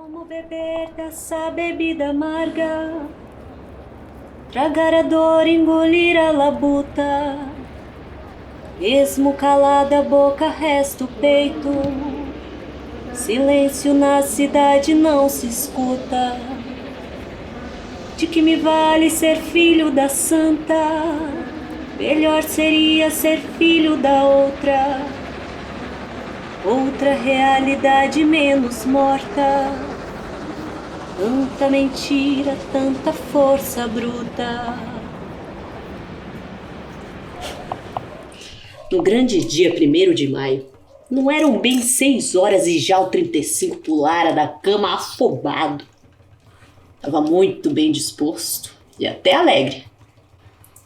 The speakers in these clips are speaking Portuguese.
Como beber dessa bebida amarga, tragar a dor, engolir a labuta, mesmo calada a boca resta o peito, silêncio na cidade não se escuta. De que me vale ser filho da santa? Melhor seria ser filho da outra realidade menos morta. Tanta mentira, tanta força bruta. No grande dia 1º de maio, não eram bem 6 horas e já o 35 pulara da cama afobado. Estava muito bem disposto e até alegre.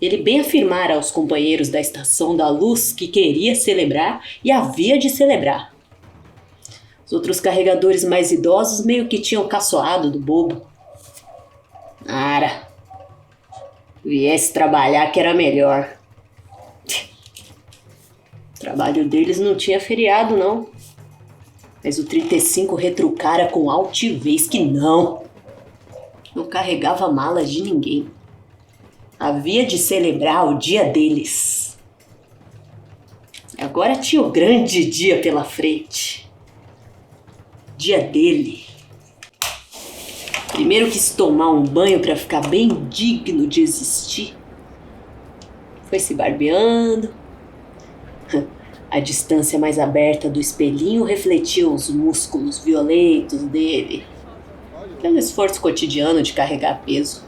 Ele bem afirmara aos companheiros da Estação da Luz que queria celebrar e havia de celebrar. Os outros carregadores mais idosos meio que tinham caçoado do bobo. Ara, viesse trabalhar que era melhor. O trabalho deles não tinha feriado, não. Mas o 35 retrucara com altivez que não carregava malas de ninguém. Havia de celebrar o dia deles. Agora tinha o grande dia pela frente. Dia dele. Primeiro quis tomar um banho para ficar bem digno de existir. Foi se barbeando. A distância mais aberta do espelhinho refletia os músculos violentos dele, pelo esforço cotidiano de carregar peso.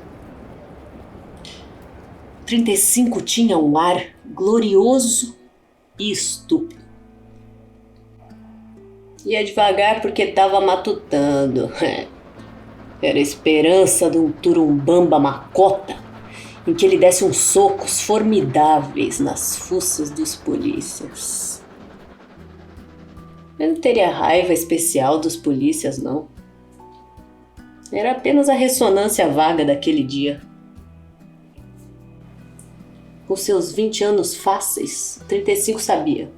35 tinha um ar glorioso e estúpido. Ia devagar porque estava matutando. Era a esperança de um turumbamba macota em que ele desse uns socos formidáveis nas fuças dos polícias. Eu não teria raiva especial dos polícias, não. Era apenas a ressonância vaga daquele dia. Com seus 20 anos fáceis, 35 sabia,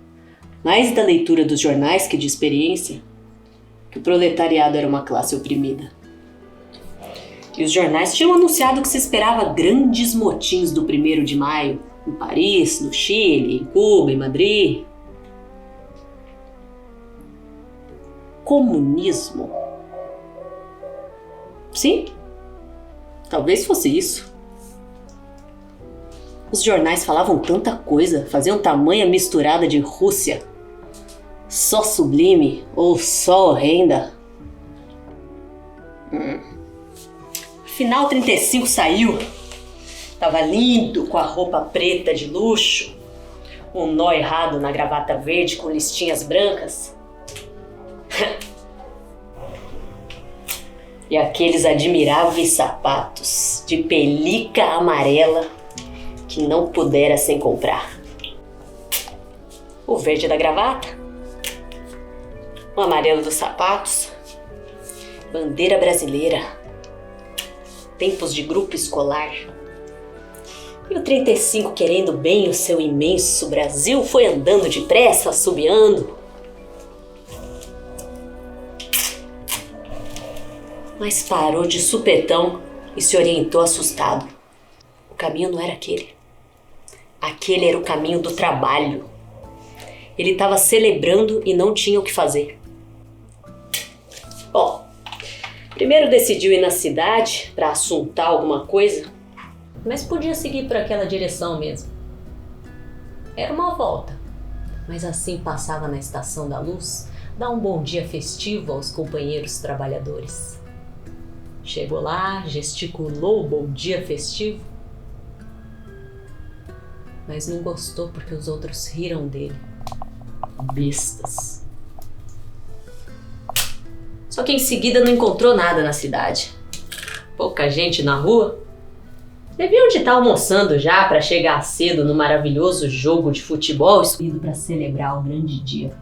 mais da leitura dos jornais que de experiência, que o proletariado era uma classe oprimida. E os jornais tinham anunciado que se esperava grandes motins do 1º de maio, em Paris, no Chile, em Cuba, em Madrid. Comunismo? Sim, talvez fosse isso. Os jornais falavam tanta coisa, faziam tamanha misturada de Rússia, só sublime ou só horrenda. Afinal, 35 saiu. Tava lindo com a roupa preta de luxo, um nó errado na gravata verde com listinhas brancas. E aqueles admiráveis sapatos de pelica amarela que não pudera sem comprar. O verde da gravata, o amarelo dos sapatos, bandeira brasileira, tempos de grupo escolar. E o 35, querendo bem o seu imenso Brasil, foi andando depressa, assobiando. Mas parou de supetão e se orientou assustado. O caminho não era aquele. Aquele era o caminho do trabalho. Ele estava celebrando e não tinha o que fazer. Bom, primeiro decidiu ir na cidade para assuntar alguma coisa, mas podia seguir por aquela direção mesmo. Era uma volta, mas assim passava na Estação da Luz, dá um bom dia festivo aos companheiros trabalhadores. Chegou lá, gesticulou o bom dia festivo, mas não gostou porque os outros riram dele. Bestas. Só que em seguida não encontrou nada na cidade. Pouca gente na rua. Deviam de estar almoçando já para chegar cedo no maravilhoso jogo de futebol escolhido para celebrar o grande dia.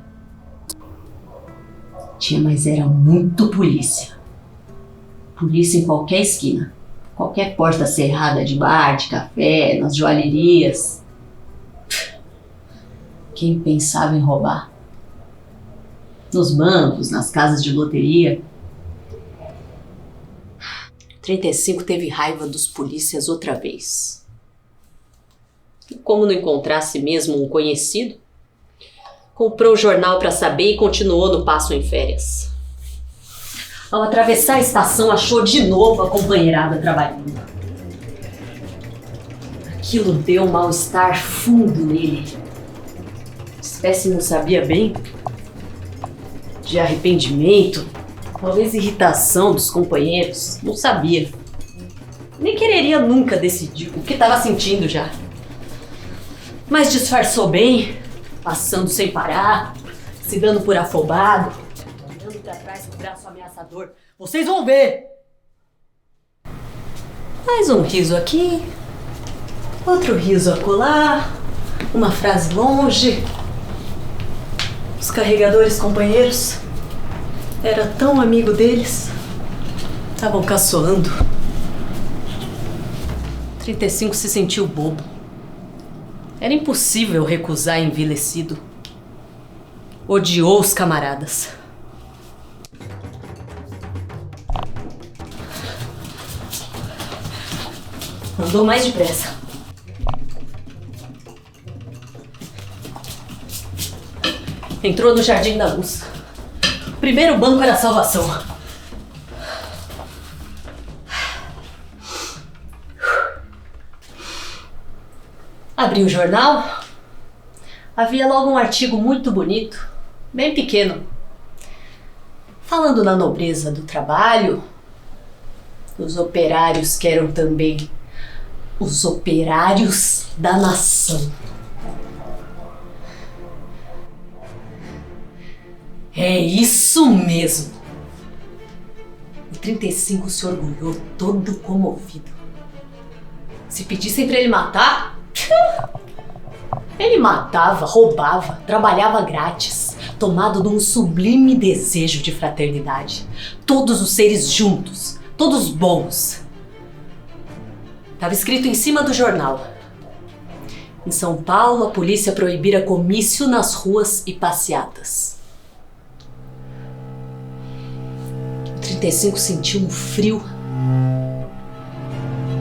Tinha, mas era muito polícia. Polícia em qualquer esquina. Qualquer porta cerrada de bar, de café, nas joalherias. Quem pensava em roubar? Nos bancos, nas casas de loteria. 35 teve raiva dos polícias outra vez. E como não encontrasse mesmo um conhecido, comprou o jornal para saber e continuou no passo em férias. Ao atravessar a estação, achou de novo a companheirada trabalhando. Aquilo deu um mal-estar fundo nele. Espécie não sabia bem. De arrependimento, talvez irritação dos companheiros, não sabia. Nem quereria nunca decidir o que estava sentindo já. Mas disfarçou bem, passando sem parar, se dando por afobado, olhando para trás com o braço ameaçador. Vocês vão ver! Mais um riso aqui, outro riso acolá, uma frase longe. Os carregadores companheiros, era tão amigo deles, estavam caçoando. 35 se sentiu bobo. Era impossível recusar envelhecido. Odiou os camaradas. Andou mais depressa. Entrou no Jardim da Luz. O primeiro banco era a salvação. Abri o jornal. Havia logo um artigo muito bonito, bem pequeno, falando da nobreza do trabalho, dos operários que eram também os operários da nação. É isso mesmo! O 35 se orgulhou todo comovido. Se pedissem pra ele matar, ele matava, roubava, trabalhava grátis, tomado de um sublime desejo de fraternidade. Todos os seres juntos, todos bons. Estava escrito em cima do jornal. Em São Paulo, a polícia proibira comício nas ruas e passeatas. 35 sentiu um frio.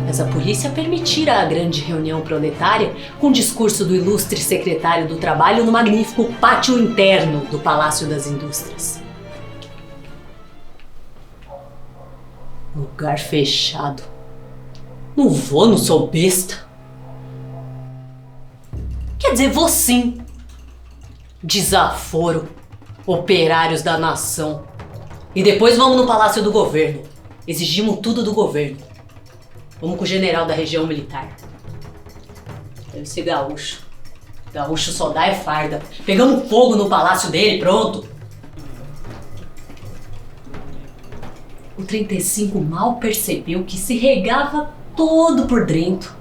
Mas a polícia permitira a grande reunião proletária com o discurso do ilustre secretário do Trabalho no magnífico pátio interno do Palácio das Indústrias. Lugar fechado. Não vou, não sou besta. Quer dizer, vou sim. Desaforo, operários da nação. E depois vamos no Palácio do Governo. Exigimos tudo do governo. Vamos com o general da região militar. Deve ser gaúcho. Gaúcho só dá é farda. Pegamos fogo no palácio dele, pronto. O 35 mal percebeu que se regava todo por dentro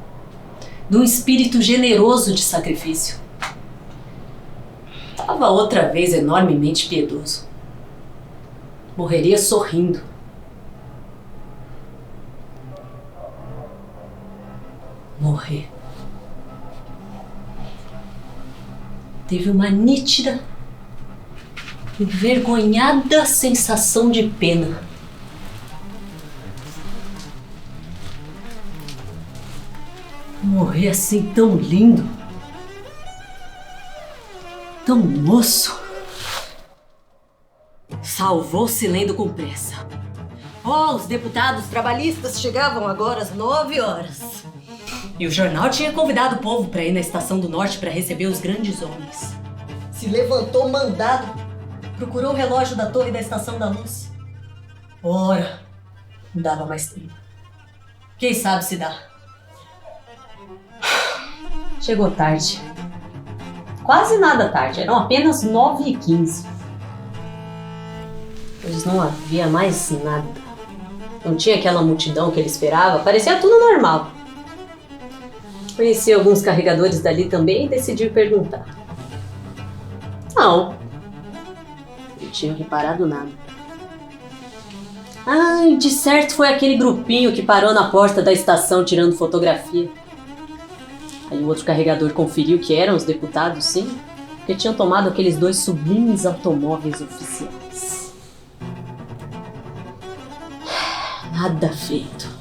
de um espírito generoso de sacrifício. Estava outra vez enormemente piedoso. Morreria sorrindo. Morrer. Teve uma nítida, envergonhada sensação de pena. Morrer assim tão lindo, tão moço. Salvou-se lendo com pressa. Os deputados trabalhistas chegavam agora às 9 horas. E o jornal tinha convidado o povo para ir na Estação do Norte para receber os grandes homens. Se levantou mandado. Procurou o relógio da torre da Estação da Luz. Ora, não dava mais tempo. Quem sabe se dá. Chegou tarde. Quase nada tarde, eram apenas 9h15. Pois não havia mais nada. Não tinha aquela multidão que ele esperava, parecia tudo normal. Conheci alguns carregadores dali também e decidi perguntar. Não. Não tinha reparado nada. Ai, de certo foi aquele grupinho que parou na porta da estação tirando fotografia. Aí o outro carregador conferiu que eram os deputados, sim, porque tinham tomado aqueles 2 sublimes automóveis oficiais. Nada feito.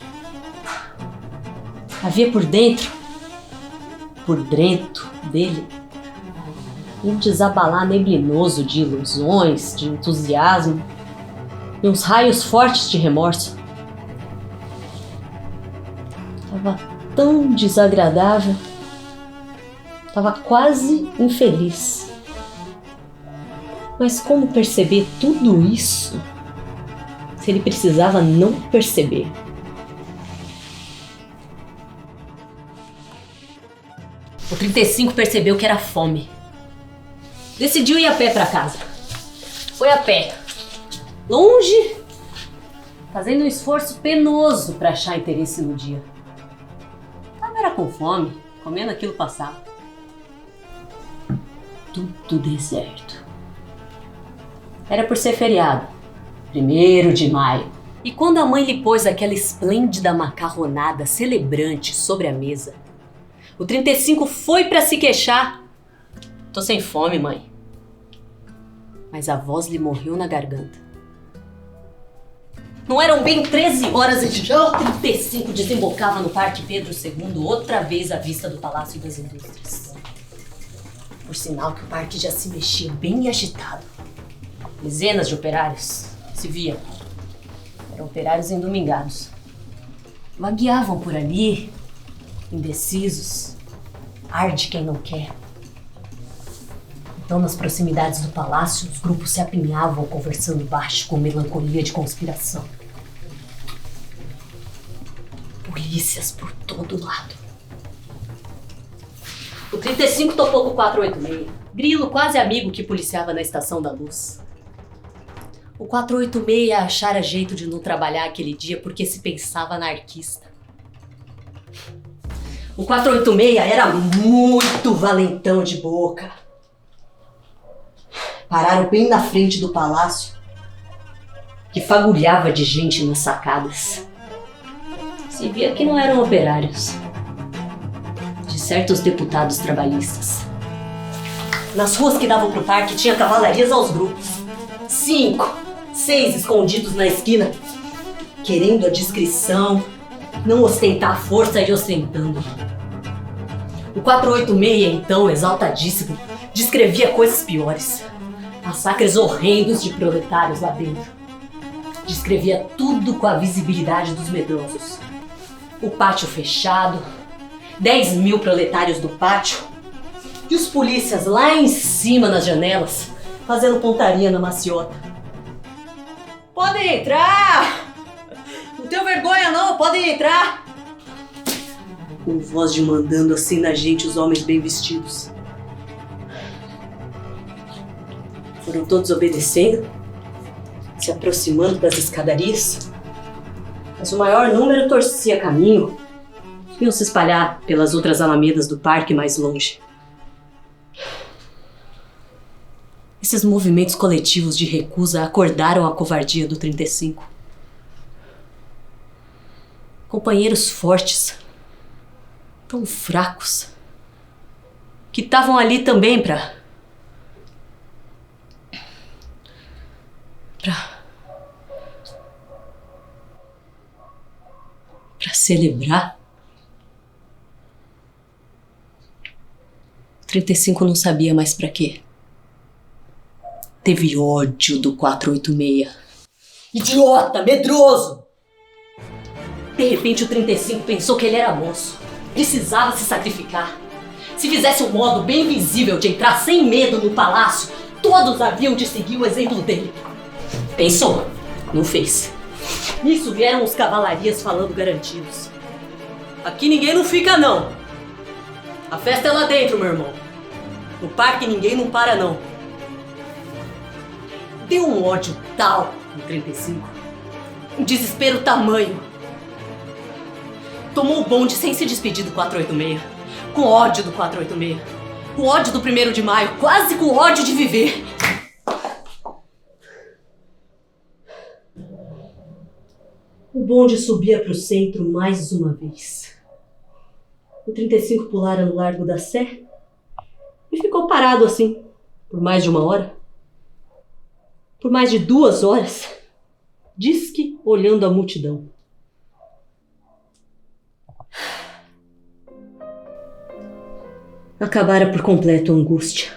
Havia por dentro dele, um desabalar neblinoso de ilusões, de entusiasmo e uns raios fortes de remorso. Estava tão desagradável, estava quase infeliz. Mas como perceber tudo isso se ele precisava não perceber? O 35 percebeu que era fome. Decidiu ir a pé para casa. Foi a pé. Longe, fazendo um esforço penoso para achar interesse no dia. Era com fome, comendo aquilo passado. Tudo deserto. Era por ser feriado, 1º de maio. E quando a mãe lhe pôs aquela esplêndida macarronada celebrante sobre a mesa, o 35 foi para se queixar. Tô sem fome, mãe. Mas a voz lhe morreu na garganta. Não eram bem 13 horas e já o 35 desembocava no Parque Pedro II, outra vez à vista do Palácio das Indústrias. Por sinal que o parque já se mexia bem agitado. Dezenas de operários se viam. Eram operários endomingados. Vagueavam por ali, indecisos. Ar de quem não quer. Então, nas proximidades do palácio, os grupos se apinhavam conversando baixo com melancolia de conspiração. Polícias por todo lado. O 35 topou com o 486. Grilo quase amigo que policiava na Estação da Luz. O 486 achara jeito de não trabalhar aquele dia porque se pensava anarquista. O 486 era muito valentão de boca. Pararam bem na frente do palácio, que fagulhava de gente nas sacadas. Se via que não eram operários, de certos deputados trabalhistas. Nas ruas que davam pro parque tinha cavalarias aos grupos. 5, 6 escondidos na esquina, querendo a discrição, não ostentar a força e ostentando. O 486, então, exaltadíssimo, descrevia coisas piores. Massacres horrendos de proletários lá dentro. Descrevia tudo com a visibilidade dos medrosos. O pátio fechado, 10.000 proletários do pátio e os polícias lá em cima nas janelas, fazendo pontaria na maciota. Podem entrar! Não tenho vergonha não, podem entrar! Com voz de mandando assim na gente os homens bem vestidos. Foram todos obedecendo, se aproximando das escadarias, mas o maior número torcia caminho, iam se espalhar pelas outras alamedas do parque mais longe. Esses movimentos coletivos de recusa acordaram a covardia do 35. Companheiros fortes, tão fracos, que estavam ali também para celebrar. O 35 não sabia mais pra quê. Teve ódio do 486. Idiota, medroso! De repente o 35 pensou que ele era moço. Precisava se sacrificar. Se fizesse um modo bem visível de entrar sem medo no palácio, todos haviam de seguir o exemplo dele. Pensou, não fez. Nisso vieram os cavalarias falando garantidos. Aqui ninguém não fica não. A festa é lá dentro, meu irmão. No parque ninguém não para não. Deu um ódio tal no 35. Um desespero tamanho. Tomou o bonde sem se despedir do 486. Com ódio do 486. Com ódio do 1º de maio. Quase com ódio de viver. O bonde subia para o centro mais uma vez. O 35 pulara no Largo da Sé e ficou parado assim, por mais de 1 hora. Por mais de 2 horas, disque olhando a multidão. Acabara por completo a angústia.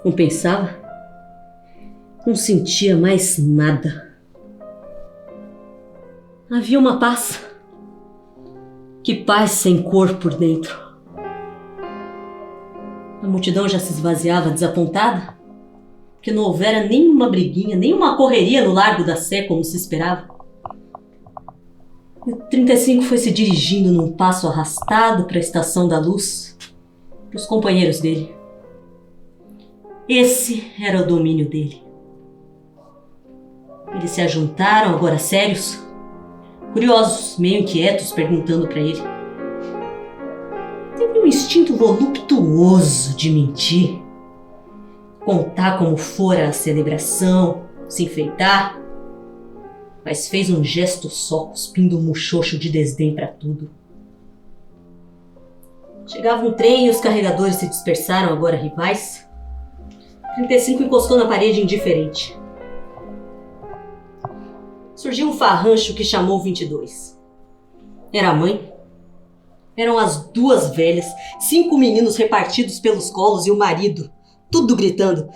Não pensava, não sentia mais nada. Havia uma paz. Que paz sem cor por dentro. A multidão já se esvaziava desapontada, porque não houvera nenhuma briguinha, nenhuma correria no Largo da Sé como se esperava. E o 35 foi se dirigindo num passo arrastado para a Estação da Luz, para os companheiros dele. Esse era o domínio dele. Eles se ajuntaram, agora sérios, curiosos, meio inquietos, perguntando para ele. Teve um instinto voluptuoso de mentir, contar como fora a celebração, se enfeitar, mas fez um gesto só, cuspindo um muxoxo de desdém para tudo. Chegava um trem e os carregadores se dispersaram, agora rivais. 35 encostou na parede indiferente. Surgiu um farrancho que chamou 22. Era a mãe. Eram as duas velhas, 5 meninos repartidos pelos colos e o marido, tudo gritando.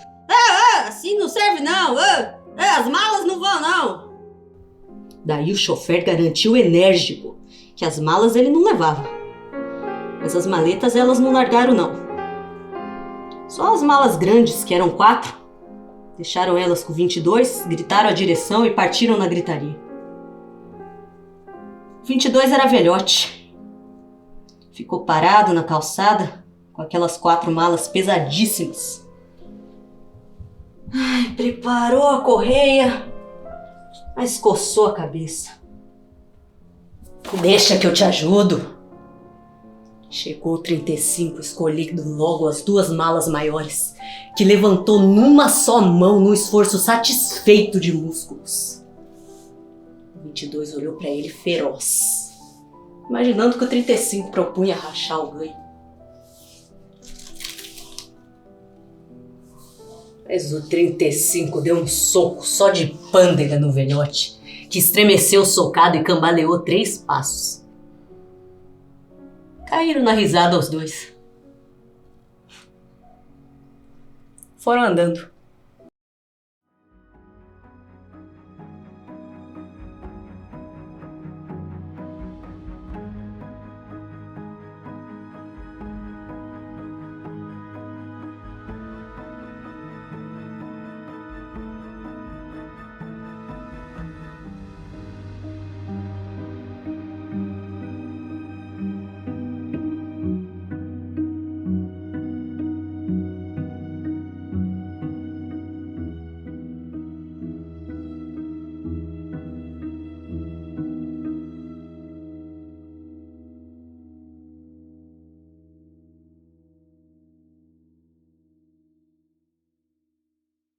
Assim não serve não, as malas não vão não. Daí o chofer garantiu enérgico que as malas ele não levava. Mas as maletas elas não largaram não. Só as malas grandes, que eram 4, deixaram elas com 22, gritaram a direção e partiram na gritaria. 22 era velhote. Ficou parado na calçada com aquelas 4 malas pesadíssimas. Preparou a correia, mas coçou a cabeça. Deixa que eu te ajudo. Chegou o 35, escolhendo logo as 2 malas maiores, que levantou numa só mão num esforço satisfeito de músculos. O 22 olhou para ele feroz, imaginando que o 35 propunha rachar o ganho. Mas o 35 deu um soco só de pândega no velhote, que estremeceu socado e cambaleou 3 passos. Caíram na risada os dois. Foram andando.